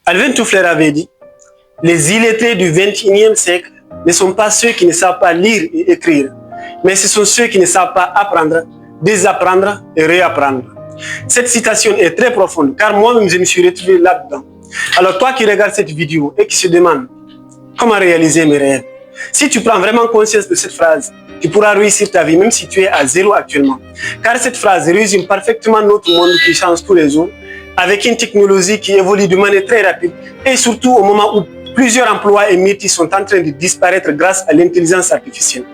Alvin Toffler avait dit, les illettrés du XXIe siècle ne sont pas ceux qui ne savent pas lire et écrire, mais ce sont ceux qui ne savent pas apprendre, désapprendre et réapprendre. Cette citation est très profonde, car moi-même je me suis retrouvé là-dedans. Alors toi qui regardes cette vidéo et qui se demande comment réaliser mes rêves, si tu prends vraiment conscience de cette phrase, tu pourras réussir ta vie même si tu es à zéro actuellement. Car cette phrase résume parfaitement notre monde qui change tous les jours, avec une technologie qui évolue de manière très rapide et surtout au moment où plusieurs emplois et métiers sont en train de disparaître grâce à l'intelligence artificielle.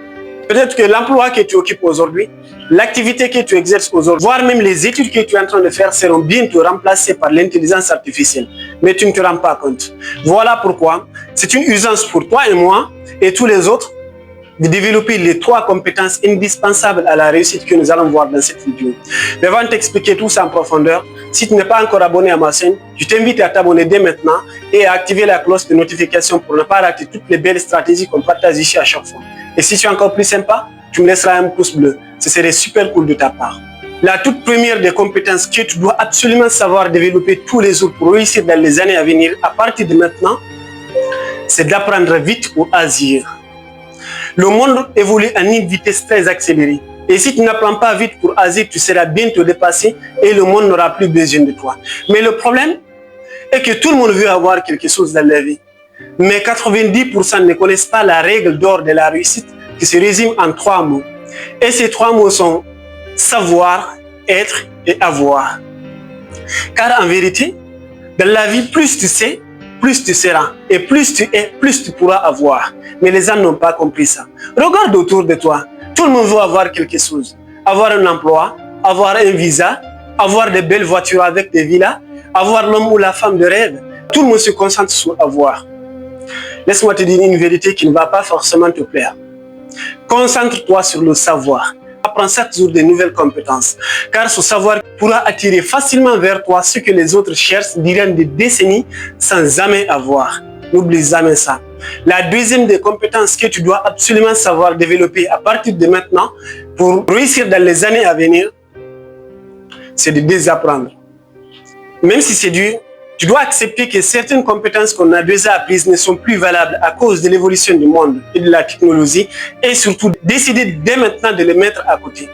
Peut-être que l'emploi que tu occupes aujourd'hui, l'activité que tu exerces aujourd'hui, voire même les études que tu es en train de faire seront bientôt remplacées par l'intelligence artificielle. Mais tu ne te rends pas compte. Voilà pourquoi c'est une urgence pour toi et moi et tous les autres de développer les 3 compétences indispensables à la réussite que nous allons voir dans cette vidéo. Mais avant de t'expliquer tout ça en profondeur, si tu n'es pas encore abonné à ma chaîne, je t'invite à t'abonner dès maintenant et à activer la cloche de notification pour ne pas rater toutes les belles stratégies qu'on partage ici à chaque fois. Et si tu es encore plus sympa, tu me laisseras un pouce bleu. Ce serait super cool de ta part. La toute première des compétences que tu dois absolument savoir développer tous les jours pour réussir dans les années à venir, à partir de maintenant, c'est d'apprendre vite ou agir. Le monde évolue à une vitesse très accélérée. Et si tu n'apprends pas vite pour agir, tu seras bientôt dépassé et le monde n'aura plus besoin de toi. Mais le problème est que tout le monde veut avoir quelque chose dans la vie. Mais 90% ne connaissent pas la règle d'or de la réussite qui se résume en 3 mots. Et ces 3 mots sont savoir, être et avoir. Car en vérité, dans la vie, plus tu sais, plus tu seras. Et plus tu es, plus tu pourras avoir. Mais les gens n'ont pas compris ça. Regarde autour de toi. Tout le monde veut avoir quelque chose. Avoir un emploi, avoir un visa, avoir de belles voitures avec des villas, avoir l'homme ou la femme de rêve. Tout le monde se concentre sur avoir. Laisse-moi te dire une vérité qui ne va pas forcément te plaire. Concentre-toi sur le savoir. Apprends chaque jour de nouvelles compétences. Car ce savoir pourra attirer facilement vers toi ce que les autres cherchent durant des décennies sans jamais avoir. N'oublie jamais ça. La deuxième des compétences que tu dois absolument savoir développer à partir de maintenant pour réussir dans les années à venir, c'est de désapprendre. Même si c'est dur, tu dois accepter que certaines compétences qu'on a déjà apprises ne sont plus valables à cause de l'évolution du monde et de la technologie et surtout décider dès maintenant de les mettre à côté.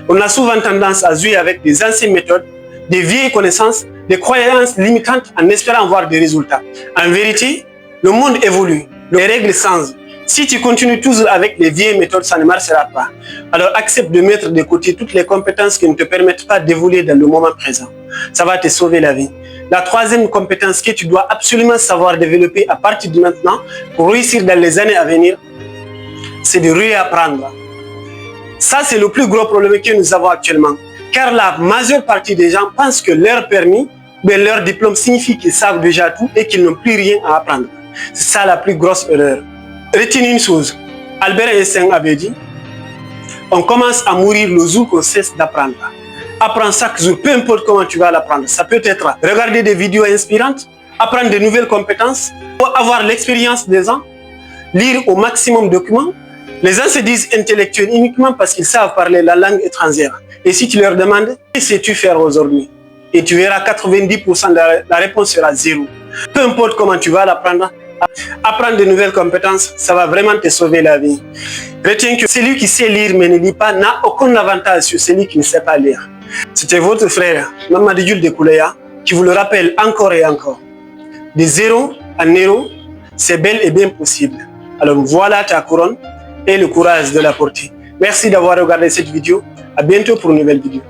On a souvent tendance à jouer avec des anciennes méthodes, des vieilles connaissances, des croyances limitantes en espérant avoir des résultats. En vérité, le monde évolue, les règles changent. Si tu continues toujours avec les vieilles méthodes, ça ne marchera pas. Alors accepte de mettre de côté toutes les compétences qui ne te permettent pas d'évoluer dans le moment présent. Ça va te sauver la vie. La troisième compétence que tu dois absolument savoir développer à partir de maintenant pour réussir dans les années à venir, c'est de réapprendre. Ça, c'est le plus gros problème que nous avons actuellement. Car la majeure partie des gens pensent que leur permis, leur diplôme signifie qu'ils savent déjà tout et qu'ils n'ont plus rien à apprendre. C'est ça la plus grosse erreur. Retenez une chose, Albert Einstein avait dit, on commence à mourir le jour qu'on cesse d'apprendre. Apprends chaque jour, peu importe comment tu vas l'apprendre. Ça peut être regarder des vidéos inspirantes, apprendre de nouvelles compétences, avoir l'expérience des gens, lire au maximum de documents. Les gens se disent intellectuels uniquement parce qu'ils savent parler la langue étrangère. Et si tu leur demandes, que sais-tu faire aujourd'hui? Et tu verras 90% la réponse sera 0. Peu importe comment tu vas l'apprendre, apprendre de nouvelles compétences, ça va vraiment te sauver la vie. Retiens que celui qui sait lire mais ne lit pas n'a aucun avantage sur celui qui ne sait pas lire. C'était votre frère, Mamadi Jules de Kouleya, qui vous le rappelle encore et encore. De 0 à 0, c'est bel et bien possible. Alors voilà ta couronne et le courage de la porter. Merci d'avoir regardé cette vidéo. À bientôt pour une nouvelle vidéo.